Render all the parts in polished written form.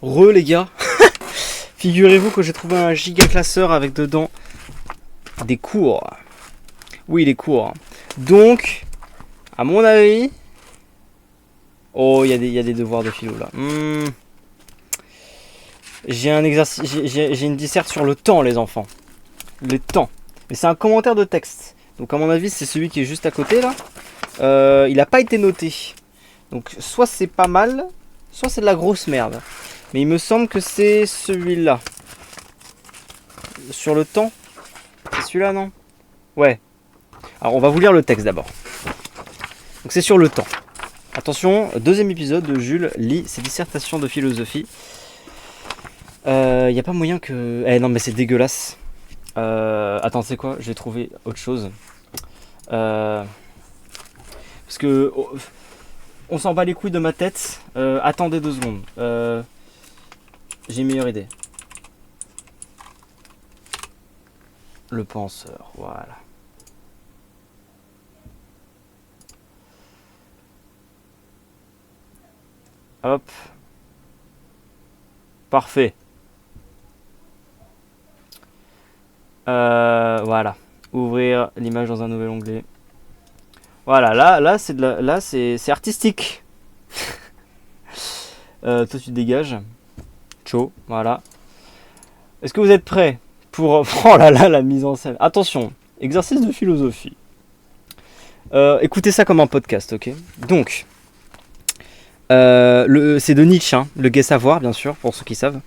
Les gars, figurez-vous que j'ai trouvé un giga classeur avec dedans des cours. Oui, les cours. Donc, à mon avis... Oh, il y a des devoirs de philo là. J'ai un exercice, j'ai une disserte sur le temps, les enfants. Le temps. Mais c'est un commentaire de texte. Donc à mon avis, c'est celui qui est juste à côté là. Il n'a pas été noté. Donc soit c'est pas mal, soit c'est de la grosse merde. Mais il me semble que c'est celui-là. Sur le temps. C'est celui-là, non? Ouais. Alors on va vous lire le texte d'abord. Donc c'est sur le temps. Attention, deuxième épisode de Jules lit ses dissertations de philosophie. Y a pas moyen que... Eh non mais c'est dégueulasse. Attends, c'est quoi? Je vais trouver autre chose. Parce que... on s'en bat les couilles de ma tête. Attendez 2 secondes. J'ai une meilleure idée. Le penseur, voilà. Hop. Parfait. Voilà. Ouvrir l'image dans un nouvel onglet. Voilà, là c'est de la, là c'est artistique. Toi tu te dégages. Ciao, voilà. Est-ce que vous êtes prêts pour... Oh là là, la mise en scène. Attention, exercice de philosophie. Écoutez ça comme un podcast, ok? Donc, c'est de Nietzsche, hein, le gai savoir, bien sûr, pour ceux qui savent.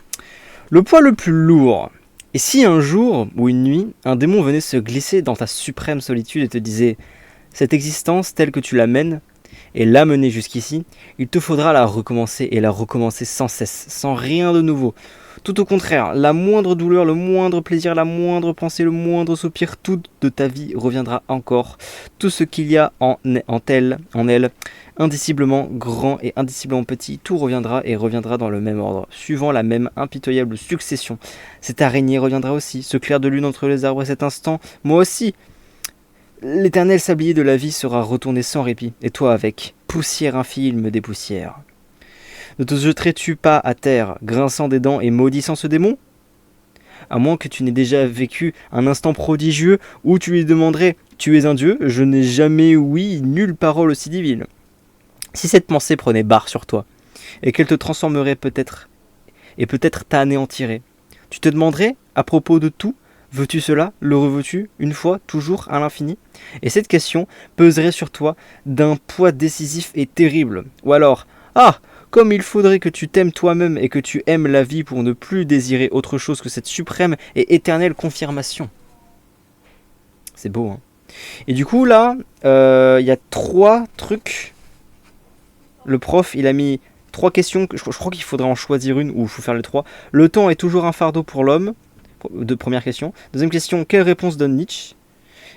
Le poids le plus lourd. Et si un jour ou une nuit, un démon venait se glisser dans ta suprême solitude et te disait « Cette existence telle que tu la mènes, et l'a menée jusqu'ici, il te faudra la recommencer et la recommencer sans cesse, sans rien de nouveau. Tout au contraire, la moindre douleur, le moindre plaisir, la moindre pensée, le moindre soupir, tout de ta vie reviendra encore. Tout ce qu'il y a en elle, indiciblement grand et indiciblement petit, tout reviendra et reviendra dans le même ordre, suivant la même impitoyable succession. Cette araignée reviendra aussi, ce clair de lune entre les arbres et cet instant, moi aussi. L'éternel sablier de la vie sera retourné sans répit, et toi avec, poussière infime des poussières. Ne te jeterais-tu pas à terre, grinçant des dents et maudissant ce démon? À moins que tu n'aies déjà vécu un instant prodigieux où tu lui demanderais « Tu es un dieu, je n'ai jamais ouï nulle parole aussi divine. » Si cette pensée prenait barre sur toi, et qu'elle te transformerait peut-être, et peut-être t'anéantirait, tu te demanderais, à propos de tout, veux-tu cela? Le reveux-tu? Une fois? Toujours? À l'infini? Et cette question peserait sur toi d'un poids décisif et terrible. Ou alors, ah! Comme il faudrait que tu t'aimes toi-même et que tu aimes la vie pour ne plus désirer autre chose que cette suprême et éternelle confirmation. C'est beau, hein? Et du coup, là, y a 3 trucs. Le prof, il a mis 3 questions. Je crois qu'il faudrait en choisir une ou il faut faire les 3. Le temps est toujours un fardeau pour l'homme. Première question. Deuxième question, quelle réponse donne Nietzsche?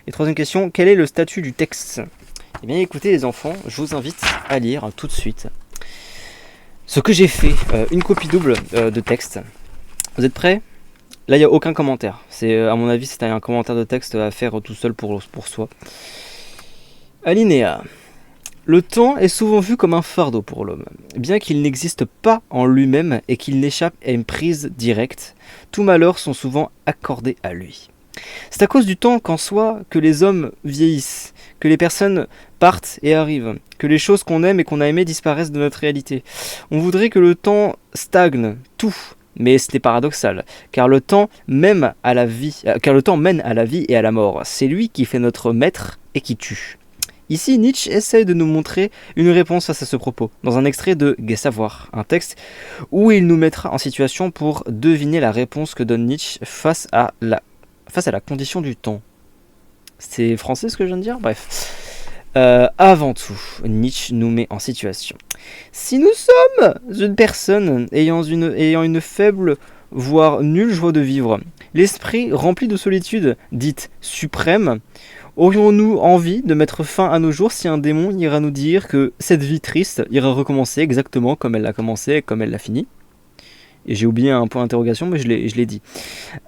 Et troisième question, quel est le statut du texte? Eh bien, écoutez les enfants, je vous invite à lire tout de suite ce que j'ai fait, une copie double de texte. Vous êtes prêts? Là, il n'y a aucun commentaire. À mon avis, c'est un commentaire de texte à faire tout seul pour soi. Alinéa. Le temps est souvent vu comme un fardeau pour l'homme. Bien qu'il n'existe pas en lui-même et qu'il n'échappe à une prise directe, tous malheurs sont souvent accordés à lui. C'est à cause du temps qu'en soi que les hommes vieillissent, que les personnes partent et arrivent, que les choses qu'on aime et qu'on a aimées disparaissent de notre réalité. On voudrait que le temps stagne tout, mais c'est paradoxal, car le temps mène à la vie et à la mort. C'est lui qui fait notre maître et qui tue. Ici, Nietzsche essaye de nous montrer une réponse face à ce propos, dans un extrait de Gai Savoir, un texte où il nous mettra en situation pour deviner la réponse que donne Nietzsche face à la condition du temps. C'est français ce que je viens de dire? Bref. Avant tout, Nietzsche nous met en situation. Si nous sommes une personne ayant une faible, voire nulle joie de vivre, l'esprit rempli de solitude, dite suprême, aurions-nous envie de mettre fin à nos jours si un démon ira nous dire que cette vie triste ira recommencer exactement comme elle a commencé et comme elle l'a fini? Et j'ai oublié un point d'interrogation, mais je l'ai dit.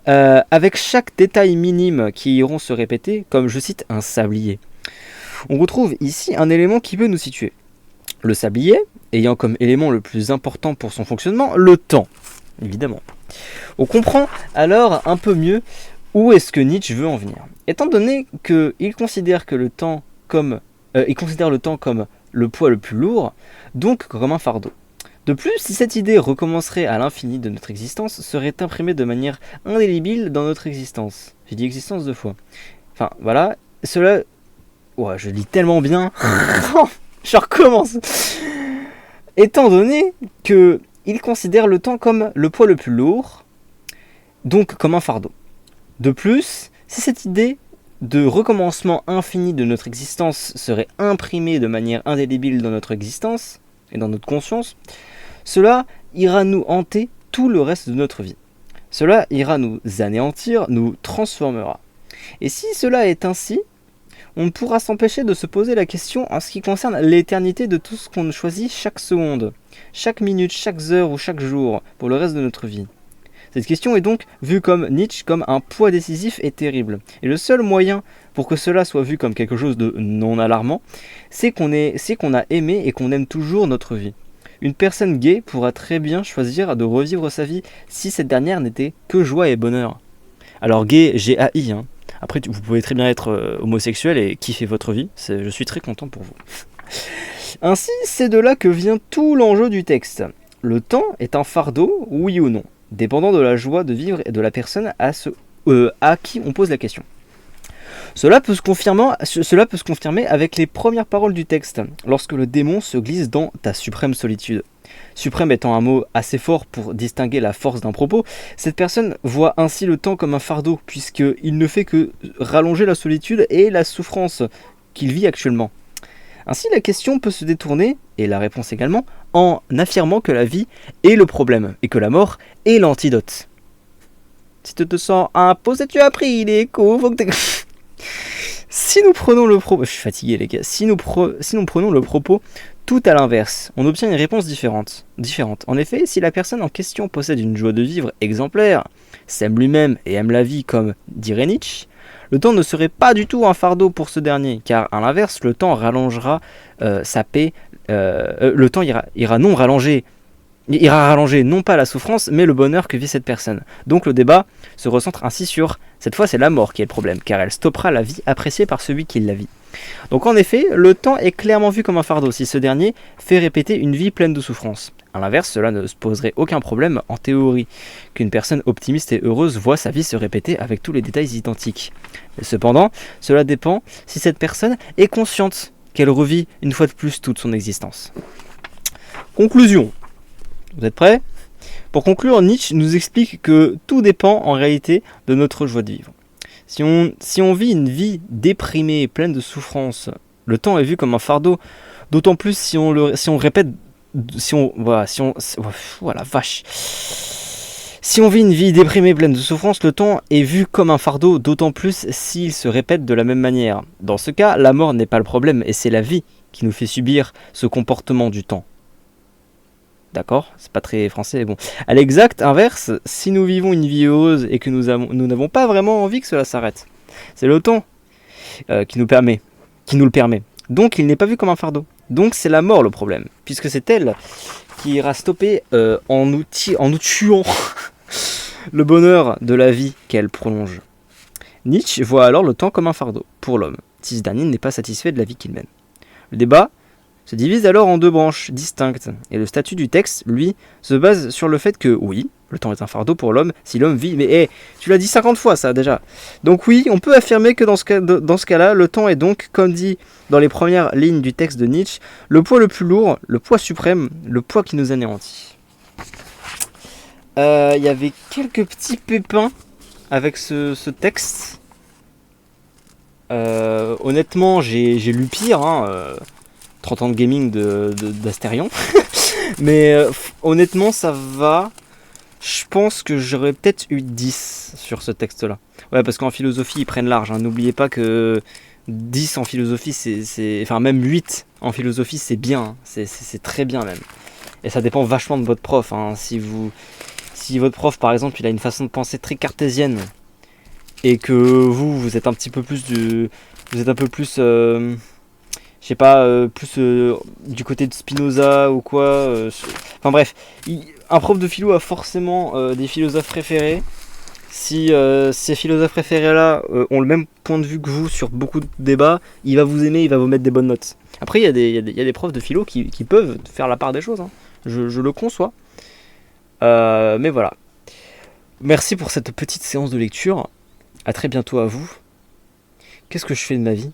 Avec chaque détail minime qui iront se répéter, comme je cite un sablier. On retrouve ici un élément qui peut nous situer. Le sablier ayant comme élément le plus important pour son fonctionnement le temps, évidemment. On comprend alors un peu mieux où est-ce que Nietzsche veut en venir. Étant donné qu'il considère le temps comme le poids le plus lourd, donc comme un fardeau. De plus, si cette idée recommencerait à l'infini de notre existence, serait imprimée de manière indélébile dans notre existence. J'ai dit existence 2 fois. Enfin, voilà, cela... Ouais, je lis tellement bien. Je recommence. Étant donné qu'il considère le temps comme le poids le plus lourd, donc comme un fardeau. De plus, si cette idée de recommencement infini de notre existence serait imprimée de manière indélébile dans notre existence et dans notre conscience, cela ira nous hanter tout le reste de notre vie. Cela ira nous anéantir, nous transformera. Et si cela est ainsi, on ne pourra s'empêcher de se poser la question en ce qui concerne l'éternité de tout ce qu'on choisit chaque seconde, chaque minute, chaque heure ou chaque jour pour le reste de notre vie. Cette question est donc vue comme Nietzsche comme un poids décisif et terrible. Et le seul moyen pour que cela soit vu comme quelque chose de non alarmant, c'est qu'on a aimé et qu'on aime toujours notre vie. Une personne gay pourra très bien choisir de revivre sa vie si cette dernière n'était que joie et bonheur. Alors gay, G-A-I, hein. Après vous pouvez très bien être homosexuel et kiffer votre vie, je suis très content pour vous. Ainsi, c'est de là que vient tout l'enjeu du texte. Le temps est un fardeau, oui ou non, dépendant de la joie de vivre et de la personne à qui on pose la question. Cela peut se confirmer avec les premières paroles du texte, lorsque le démon se glisse dans ta suprême solitude. Suprême étant un mot assez fort pour distinguer la force d'un propos, cette personne voit ainsi le temps comme un fardeau, puisqu'il ne fait que rallonger la solitude et la souffrance qu'il vit actuellement. Ainsi, la question peut se détourner, et la réponse également, en affirmant que la vie est le problème, et que la mort est l'antidote. Si tu te sens imposé, tu as pris les coups, faut que t'es... Si nous prenons le propos... Je suis fatigué les gars. Si nous prenons le propos tout à l'inverse, on obtient une réponse différente. En effet, si la personne en question possède une joie de vivre exemplaire, s'aime lui-même et aime la vie comme dirait Nietzsche, le temps ne serait pas du tout un fardeau pour ce dernier, car à l'inverse, le temps rallongera sa paix. Le temps ira rallonger non pas la souffrance, mais le bonheur que vit cette personne. Donc le débat se recentre ainsi sur, cette fois c'est la mort qui est le problème, car elle stoppera la vie appréciée par celui qui la vit. Donc en effet, le temps est clairement vu comme un fardeau si ce dernier fait répéter une vie pleine de souffrance. A l'inverse, cela ne se poserait aucun problème en théorie, qu'une personne optimiste et heureuse voit sa vie se répéter avec tous les détails identiques. Mais cependant, cela dépend si cette personne est consciente qu'elle revit une fois de plus toute son existence. Conclusion. Vous êtes prêts ? Pour conclure, Nietzsche nous explique que tout dépend en réalité de notre joie de vivre. Si on vit une vie déprimée, pleine de souffrance, le temps est vu comme un fardeau, d'autant plus si on vit une vie déprimée, pleine de souffrance, le temps est vu comme un fardeau, d'autant plus s'il se répète de la même manière. Dans ce cas, la mort n'est pas le problème, et c'est la vie qui nous fait subir ce comportement du temps. D'accord ? C'est pas très français, bon. À l'exact inverse, si nous vivons une vie heureuse et que nous n'avons pas vraiment envie que cela s'arrête, c'est le temps qui nous le permet. Donc il n'est pas vu comme un fardeau. Donc c'est la mort le problème, puisque c'est elle qui ira stopper en nous tuant le bonheur de la vie qu'elle prolonge. Nietzsche voit alors le temps comme un fardeau pour l'homme, si ce dernier n'est pas satisfait de la vie qu'il mène. Le débat se divise alors en deux branches distinctes, et le statut du texte, lui, se base sur le fait que, oui, le temps est un fardeau pour l'homme si l'homme vit, mais tu l'as dit 50 fois ça déjà. Donc oui, on peut affirmer que dans ce cas-là, le temps est donc, comme dit dans les premières lignes du texte de Nietzsche, le poids le plus lourd, le poids suprême, le poids qui nous anéantit. Il y avait quelques petits pépins avec ce texte. Honnêtement, j'ai lu pire, 30 ans de gaming d'Astérion. Mais honnêtement, ça va. Je pense que j'aurais peut-être eu 10 sur ce texte-là. Ouais, parce qu'en philosophie, ils prennent large. N'oubliez pas que 10 en philosophie, c'est... Enfin, même 8 en philosophie, c'est bien. C'est très bien, même. Et ça dépend vachement de votre prof. Si votre prof, par exemple, il a une façon de penser très cartésienne, et que vous êtes un petit peu plus je je sais pas, plus du côté de Spinoza ou quoi. Enfin bref, un prof de philo a forcément des philosophes préférés. Si ces philosophes préférés-là ont le même point de vue que vous sur beaucoup de débats, il va vous aimer, il va vous mettre des bonnes notes. Après, il y a des profs de philo qui peuvent faire la part des choses, hein. Je le conçois. Mais voilà. Merci pour cette petite séance de lecture. À très bientôt à vous. Qu'est-ce que je fais de ma vie ?